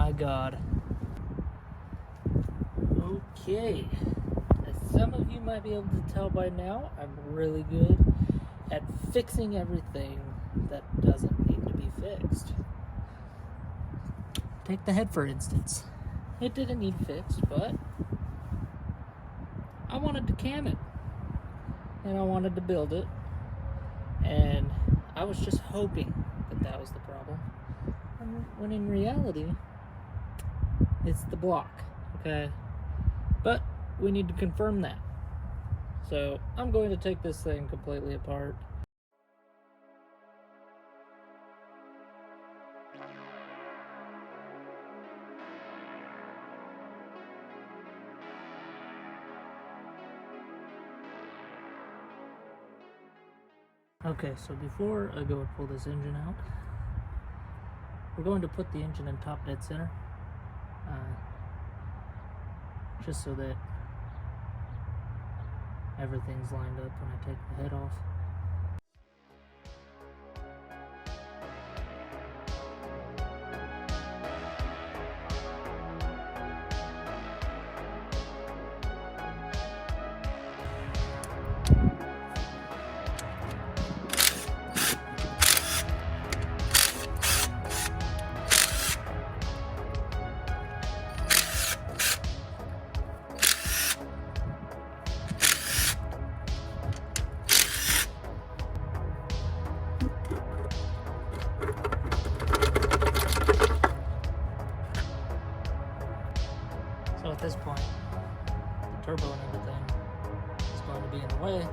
my God. Okay, as some of you might be able to tell by now, I'm really good at fixing everything that doesn't need to be fixed. Take the head for instance. It didn't need fixed, but I wanted to cam it and I wanted to build it, and I was just hoping that that was the problem, when in reality it's the block. Okay, but we need to confirm that, so I'm going to take this thing completely apart. Okay, so before I go and pull this engine out, we're going to put the engine in top dead center, just so that everything's lined up when I take the head off. So at this point, the turbo and everything is going to be in the way.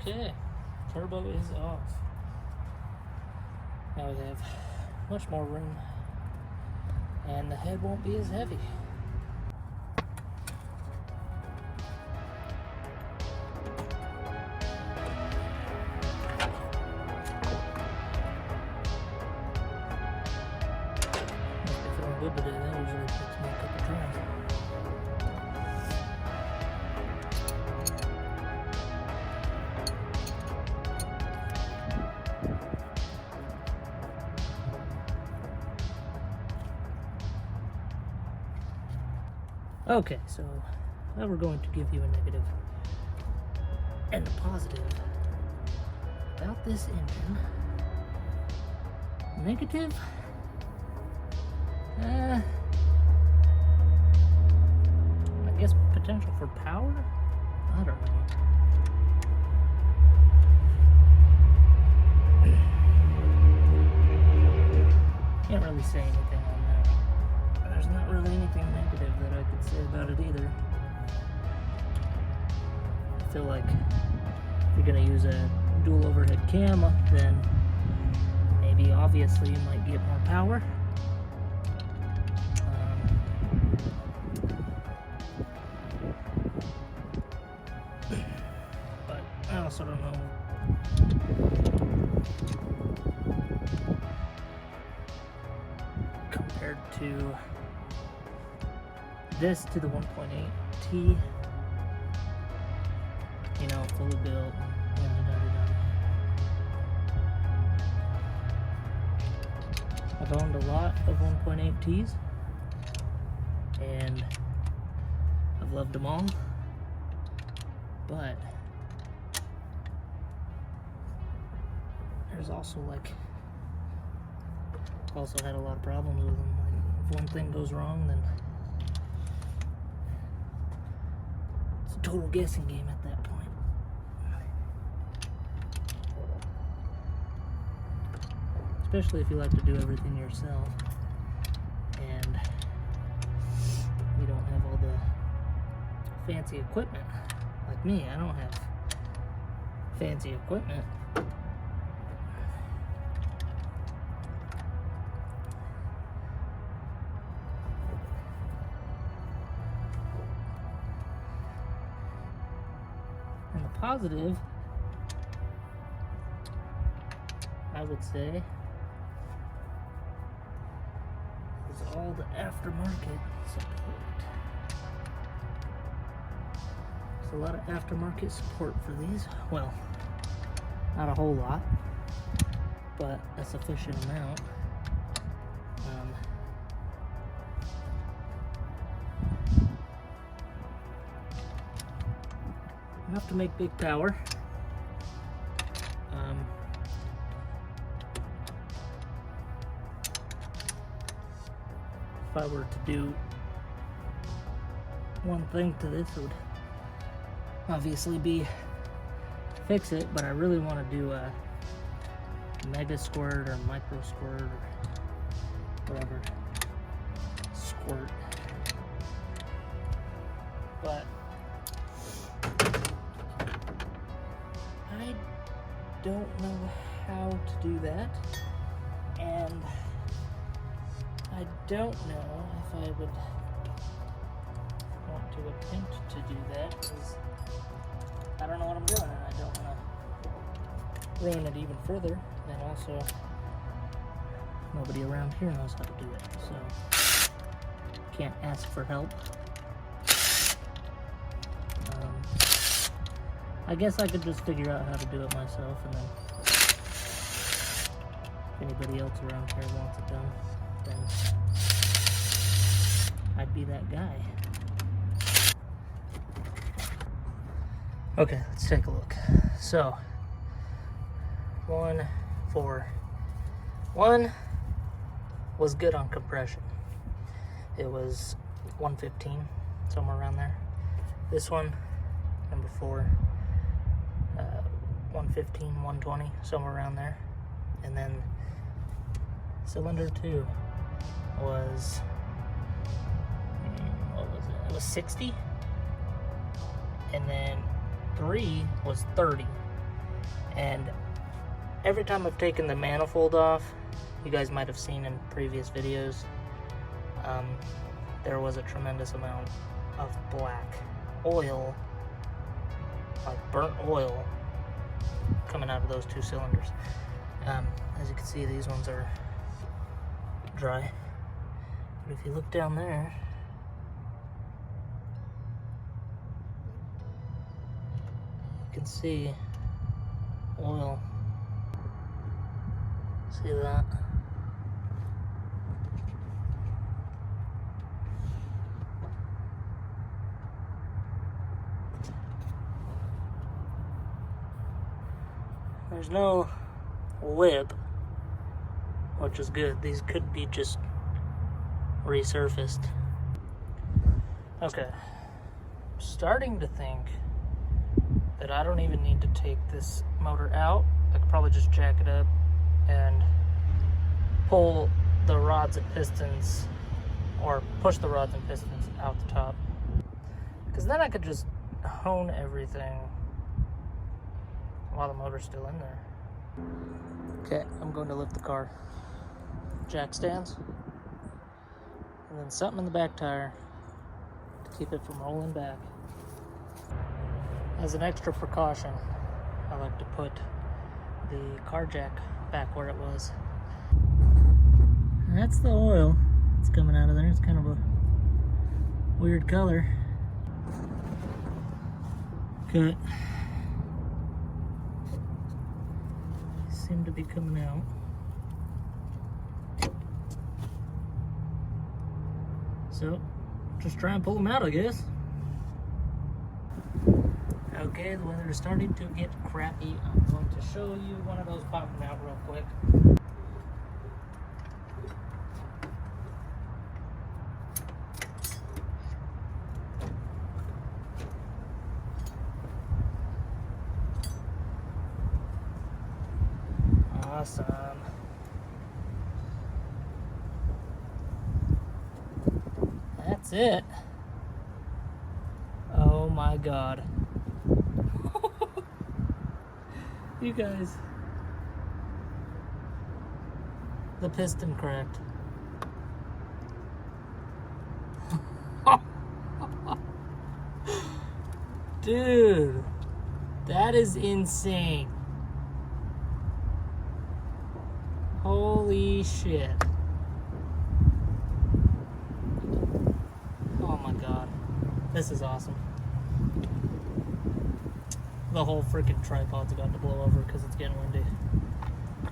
Okay, turbo is off. Now we have much more room, and the head won't be as heavy. If I don't whip it, that usually takes me a couple times. Okay, so now we're going to give you a negative and a positive about this engine. Negative? I guess potential for power? I don't know. Can't really say anything on that. There's not really anything negative that I could say about it either. I feel like if you're gonna use a dual overhead cam, then maybe obviously you might get more power. But I also don't know compared to this to the 1.8T, you know, fully built. I've owned a lot of 1.8Ts and I've loved them all, but there's also had a lot of problems with them. Like, if one thing goes wrong, then it's a total guessing game at that point. Especially if you like to do everything yourself and you don't have all the fancy equipment like me. I don't have fancy equipment. And the positive, I would say, is all the aftermarket support. There's a lot of aftermarket support for these. Well, not a whole lot, but a sufficient amount. Enough to make big power. If I were to do one thing to this, it would obviously be fix it, but I really want to do a mega squirt or micro squirt or whatever squirt. But I don't know how to do that, and I don't know if I would want to attempt to do that, because I don't know what I'm doing, and I don't want to ruin it even further, and also nobody around here knows how to do it, so can't ask for help. I guess I could just figure out how to do it myself, and then if anybody else around here wants it done, then I'd be that guy. Okay, let's take a look. So, 141 was good on compression. It was 115, somewhere around there. This one, number 4, 115, 120, somewhere around there. And then cylinder 2 was, what was it? It was 60. And then 3 was 30. And every time I've taken the manifold off, you guys might have seen in previous videos, there was a tremendous amount of black oil, like burnt oil, coming out of those 2 cylinders. As you can see, these ones are dry, but if you look down there, you can see oil. See that? There's no lip, which is good. These could be just resurfaced. Okay, starting to think that I don't even need to take this motor out. I could probably just jack it up and pull the rods and pistons, or push the rods and pistons out the top, because then I could just hone everything while the motor's still in there. Okay, I'm going to lift the car. Jack stands, and then something in the back tire to keep it from rolling back. As an extra precaution, I like to put the car jack back where it was. And that's the oil that's coming out of there. It's kind of a weird color. Cut. Seem to be coming out. So, just try and pull them out, I guess. Okay, the weather is starting to get crappy. I'm going to show you one of those popping out real quick. Awesome. That's it. Oh my God. You guys. The piston cracked. Dude, that is insane. Holy shit. Oh my god. This is awesome. The whole freaking tripod's about to blow over because it's getting windy.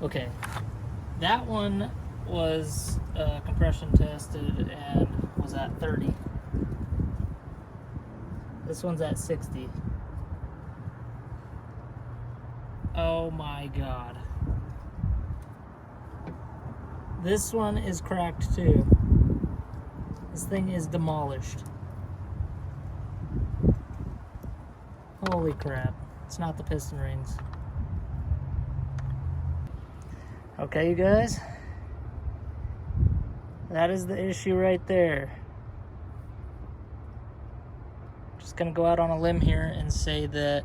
Okay. That one was compression tested and was at 30. This one's at 60. Oh my god. This one is cracked too. This thing is demolished. Holy crap. It's not the piston rings. Okay, you guys. That is the issue right there. Just gonna go out on a limb here and say that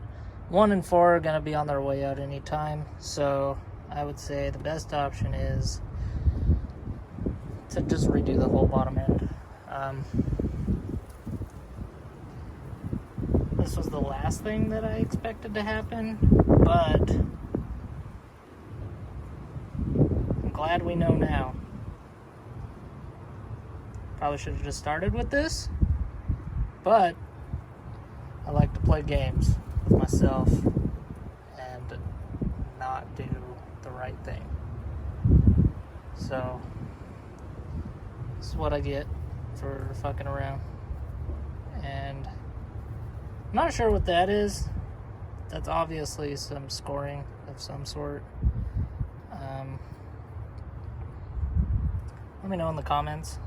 1 and 4 are gonna be on their way out anytime. So I would say the best option is to just redo the whole bottom end. This was the last thing that I expected to happen, but I'm glad we know now. Probably should have just started with this, but I like to play games with myself and not do the right thing. So this is what I get for fucking around. And I'm not sure what that is. That's obviously some scoring of some sort. Let me know in the comments.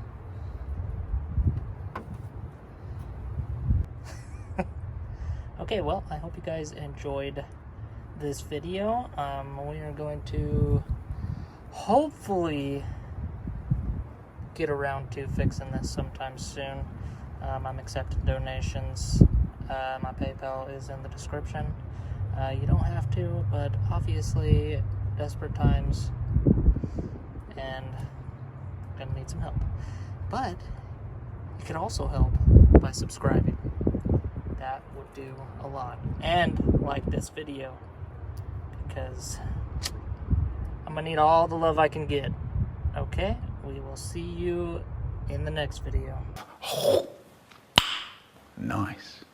Okay, well, I hope you guys enjoyed this video. We are going to hopefully get around to fixing this sometime soon. I'm accepting donations. My PayPal is in the description. You don't have to, but obviously desperate times and gonna need some help. But you could also help by subscribing. That would do a lot. And like this video, because I'm gonna need all the love I can get. Okay? We will see you in the next video. Nice.